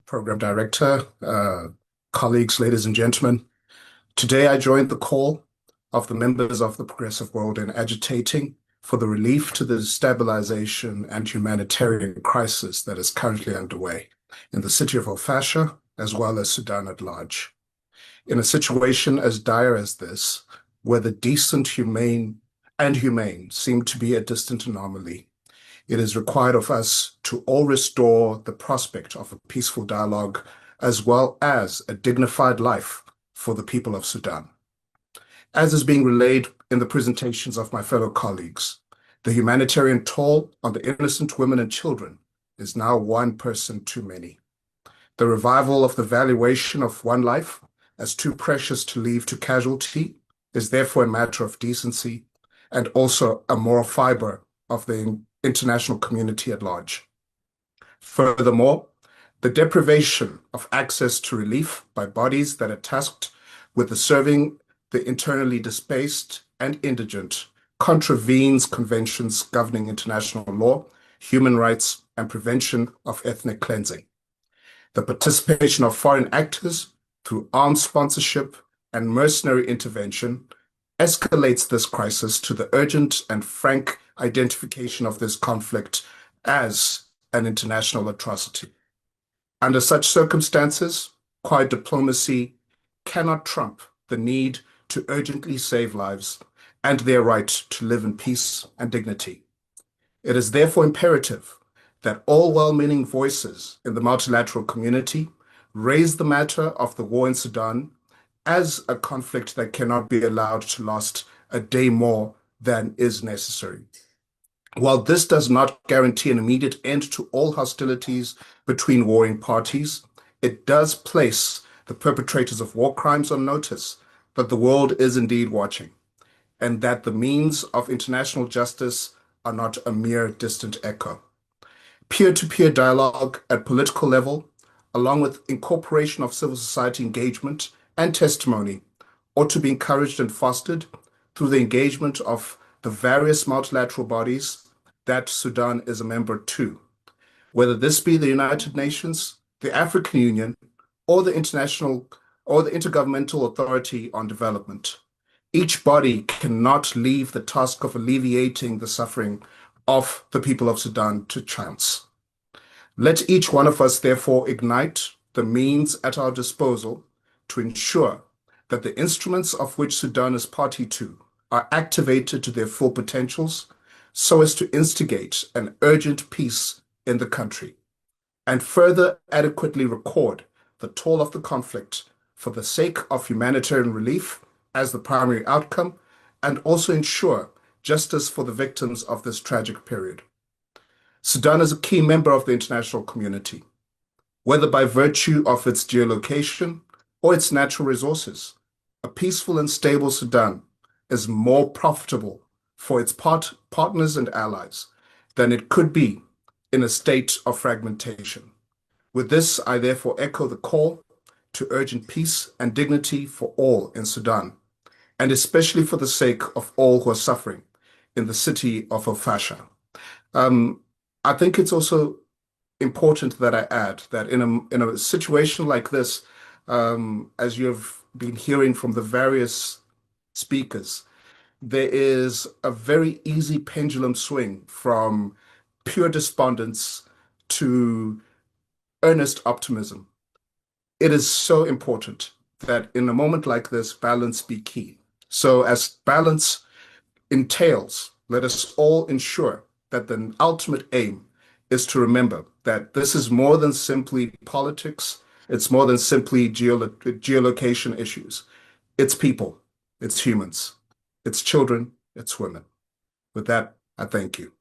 Program Director, colleagues, ladies and gentlemen. Today I joined the call of the members of the progressive world in agitating for the relief to the destabilization and humanitarian crisis that is currently underway in the city of Fasher, as well as Sudan at large. In a situation as dire as this, where the decent, humane seem to be a distant anomaly, it is required of us to all restore the prospect of a peaceful dialogue as well as a dignified life for the people of Sudan. As is being relayed in the presentations of my fellow colleagues, the humanitarian toll on the innocent women and children is now one person too many. The revival of the valuation of one life as too precious to leave to casualty is therefore a matter of decency and also a moral fiber of the international community at large. Furthermore, the deprivation of access to relief by bodies that are tasked with serving the internally displaced and indigent contravenes conventions governing international law, human rights, and prevention of ethnic cleansing. The participation of foreign actors through armed sponsorship and mercenary intervention escalates this crisis to the urgent and frank identification of this conflict as an international atrocity. Under such circumstances, quiet diplomacy cannot trump the need to urgently save lives and their right to live in peace and dignity. It is therefore imperative that all well-meaning voices in the multilateral community raise the matter of the war in Sudan as a conflict that cannot be allowed to last a day more than is necessary. While this does not guarantee an immediate end to all hostilities between warring parties, it does place the perpetrators of war crimes on notice that the world is indeed watching, and that the means of international justice are not a mere distant echo. Peer-to-peer dialogue at political level, along with incorporation of civil society engagement and testimony, ought to be encouraged and fostered through the engagement of the various multilateral bodies that Sudan is a member to, whether this be the United Nations, the African Union, or the Intergovernmental Authority on Development. Each body cannot leave the task of alleviating the suffering of the people of Sudan to chance. Let each one of us therefore ignite the means at our disposal to ensure that the instruments of which Sudan is party to are activated to their full potentials so as to instigate an urgent peace in the country and further adequately record the toll of the conflict for the sake of humanitarian relief as the primary outcome, and also ensure justice for the victims of this tragic period. Sudan is a key member of the international community, whether by virtue of its geolocation or its natural resources. A peaceful and stable Sudan is more profitable for its partners and allies than it could be in a state of fragmentation. With this, I therefore echo the call to urgent peace and dignity for all in Sudan, and especially for the sake of all who are suffering in the city of Fasher. I think it's also important that I add that in a situation like this, as you've been hearing from the various speakers, there is a very easy pendulum swing from pure despondence to earnest optimism. It is so important that in a moment like this, balance be key. So as balance entails, let us all ensure that the ultimate aim is to remember that this is more than simply politics. It's more than simply geolocation issues. It's people, it's humans, it's children, it's women. With that, I thank you.